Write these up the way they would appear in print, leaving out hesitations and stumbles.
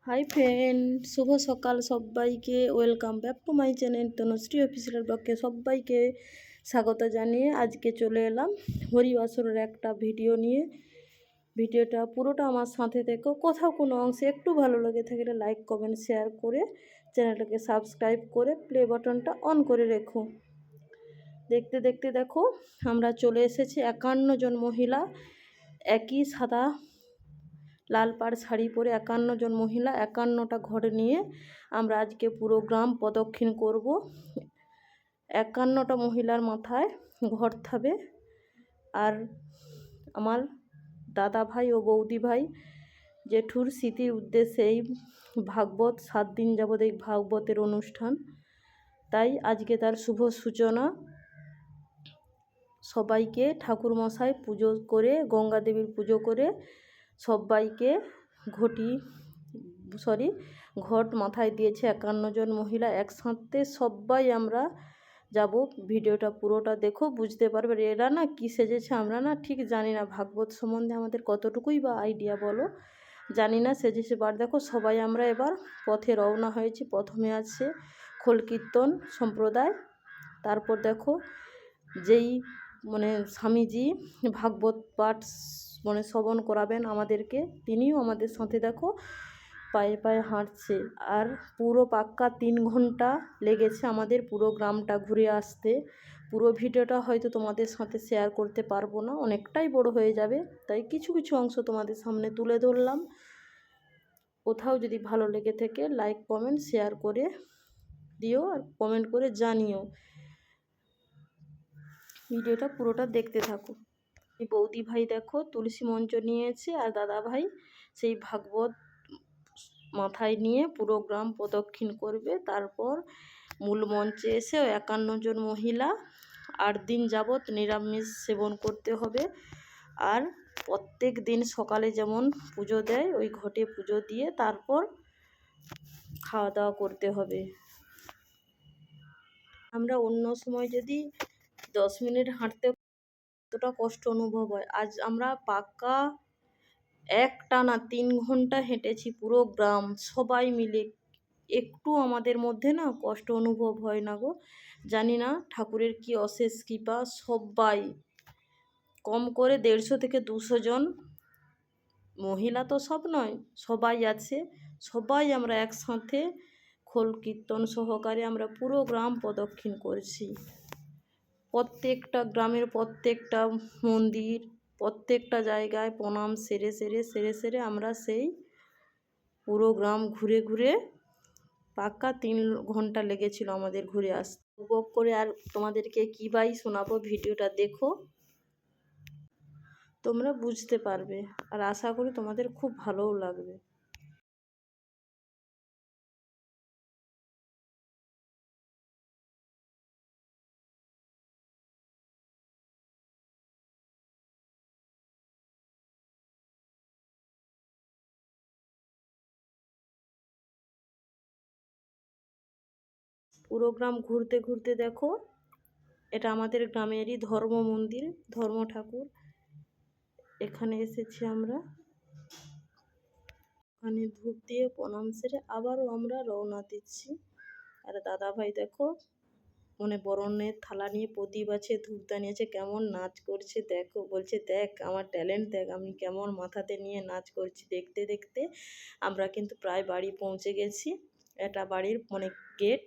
Hi friend, শুভ সকাল সবাইকে। Welcome back to my channel Tanushree official ব্লগে সবাইকে স্বাগত জানিয়ে আজকে চলে এলাম হরিবাসরের একটা ভিডিও নিয়ে। ভিডিওটা পুরোটা আমার সাথে দেখো, কোথাও কোনো অংশে একটু ভালো লেগে থাকলে লাইক কমেন্ট শেয়ার করে চ্যানেলটাকে সাবস্ক্রাইব করে প্লে বাটনটা অন করে রেখো। দেখতে দেখতে দেখো আমরা চলে এসেছি 51 জন মহিলা, একই সাদা লাল পাড় শাড়ি পরে 51 জন মহিলা 51টা ঘর নিয়ে আমরা আজকে পুরো গ্রাম প্রদক্ষিণ করব। 51টা মহিলার মাথায় ঘর থাকবে। আর আমার দাদা ভাই ও বৌদি ভাই জেঠুর স্মৃতির উদ্দেশ্যে এই ভাগবত 7 দিন যাবত এই ভাগবতের অনুষ্ঠান, তাই আজকে তার শুভ সূচনা। সবাইকে ঠাকুরমশাই পুজো করে, গঙ্গা দেবীর পুজো করে সবাইকে ঘট মাথায় দিয়েছে 51 জন মহিলা একসাথে। সবাই আমরা যাব, ভিডিওটা পুরোটা দেখো, বুঝতে পারবে। এরা না কি সেজেছে আমরা না ঠিক জানি না, ভাগবত সম্বন্ধে আমাদের কতটুকুই বা আইডিয়া বলো, জানি না সেজেছে। বার দেখো সবাই আমরা এবার পথে রওনা হয়েছি। প্রথমে আছে খোল কীর্তন সম্প্রদায়, তারপর দেখো যেই স্বামীজি ভাগবত পাঠ শ্রবণ করাবেন আমাদেরকে, তিনিও আমাদের সাথে দেখো পায়ে পায়ে হাঁটছে। আর পুরো পাক্কা 3 ঘন্টা লেগেছে আমাদের পুরো গ্রামটা ঘুরে আসতে। পুরো ভিডিওটা হয়তো তোমাদের সাথে শেয়ার করতে পারবো না, অনেকটাই বড় হয়ে যাবে, তাই কিছু কিছু অংশ তোমাদের সামনে তুলে ধরলাম। কোথাও যদি ভালো লেগে থাকে লাইক কমেন্ট শেয়ার করে দিও আর কমেন্ট করে জানিও। ভিডিওটা পুরোটা দেখতে থাকো। এই বৌদি ভাই দেখো তুলসী মঞ্চ নিয়েছে, আর দাদা ভাই সেই ভাগবত মাথায় নিয়ে পুরো গ্রাম প্রদক্ষিণ করবে। তারপর মূল মঞ্চে এসে 51 জন মহিলা 8 দিন যাবৎ নিরামিষ সেবন করতে হবে। আর প্রত্যেক দিন সকালে যেমন পুজো দেয় ওই ঘটে পুজো দিয়ে তারপর খাওয়া দাওয়া করতে হবে। আমরা অন্য সময় যদি 10 মিনিট হাঁটতে কতটা কষ্ট অনুভব হয়, আজ আমরা পাক্কা একটানা 3 ঘন্টা হেঁটেছি পুরো গ্রাম সবাই মিলে। একটু আমাদের মধ্যে না কষ্ট অনুভব হয় না গো, জানি না ঠাকুরের কি অশেষ কৃপা। সবাই কম করে 150 থেকে 200 জন মহিলা তো সব নয়, সবাই আছে। সবাই আমরা একসাথে খোল কীর্তন সহকারে আমরা পুরো গ্রাম প্রদক্ষিণ করছি। প্রত্যেকটা গ্রামের প্রত্যেকটা মন্দির, প্রত্যেকটা জায়গায় প্রণাম সেরে সেরে আমরা সেই পুরো গ্রাম ঘুরে ঘুরে পাক্কা 3 ঘন্টা লেগেছিল আমাদের ঘুরে আসতে। উপভোগ করে আর তোমাদেরকে কী বাই শোনাবো, ভিডিওটা দেখো, তোমরা বুঝতে পারবে। আর আশা করি তোমাদের খুব ভালোও লাগবে। পুরো গ্রাম ঘুরতে ঘুরতে দেখো এটা আমাদের গ্রামেরই ধর্ম মন্দির, ধর্ম ঠাকুর। এখানে এসেছি আমরা, এখানে ধূপ দিয়ে প্রণাম সেরে আবারও আমরা রওনা দিচ্ছি। আর দাদা ভাই দেখো বরণের থালা নিয়ে প্রদীপ আছে, ধূপদানি আছে, কেমন নাচ করছে দেখো। বলছে দেখ আমার ট্যালেন্ট, দেখ আমি কেমন মাথাতে নিয়ে নাচ করছি। দেখতে দেখতে আমরা কিন্তু প্রায় বাড়ি পৌঁছে গেছি। এটা বাড়ির গেট।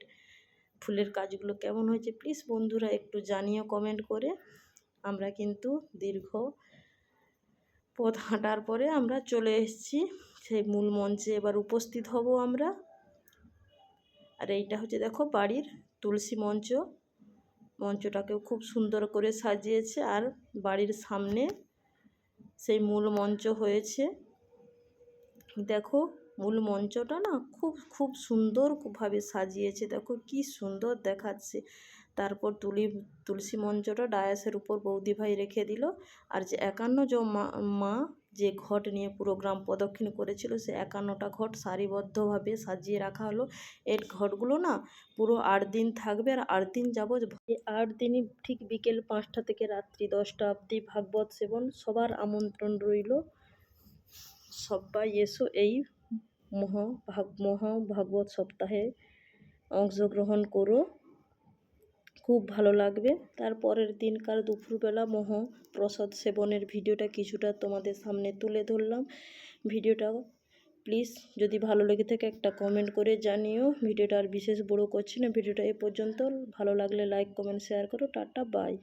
ফুলের কাজগুলো কেমন হয়েছে প্লিজ বন্ধুরা একটু জানিও কমেন্ট করে। আমরা কিন্তু দীর্ঘ পথ হাঁটার পরে আমরা চলে এসেছি সেই মূল মঞ্চে, এবার উপস্থিত হব আমরা। আর এইটা হচ্ছে দেখো বাড়ির তুলসী মঞ্চ, মঞ্চটাকেও খুব সুন্দর করে সাজিয়েছে। আর বাড়ির সামনে সেই মূল মঞ্চ হয়েছে। দেখো মূল মঞ্চটা না খুব সুন্দরভাবে সাজিয়েছে, দেখো কি সুন্দর দেখাচ্ছে। তারপর তুলসী মঞ্চটা ডায়াসের উপর বৌদি ভাই রেখে দিল। আর যে 51 জন মা যে ঘট নিয়ে পুরো গ্রাম প্রদক্ষিণ করেছিল, সে 51টা ঘট সারিবদ্ধভাবে সাজিয়ে রাখা হলো। এর ঘটগুলো না পুরো 8 দিন থাকবে। আর 8 দিন যাবৎ এই 8 দিনই ঠিক বিকেল 5টা থেকে রাত্রি 10টা অবধি ভাগবত সেবন। সবার আমন্ত্রণ রইল, সবাই এসো এই মহাভাগবত সপ্তাহে অংশগ্রহণ করো, খুব ভালো লাগবে। তারপরের দিনকার দুপুরবেলা মহাপ্রসাদ সেবনের ভিডিওটা কিছুটা তোমাদের সামনে তুলে ধরলাম। ভিডিওটা প্লিজ যদি ভালো লেগে থাকে একটা কমেন্ট করে জানিও। ভিডিওটা আর বিশেষ বড় করছি না, ভিডিওটা এ পর্যন্ত। ভালো লাগলে লাইক কমেন্ট শেয়ার করো। Tata bye.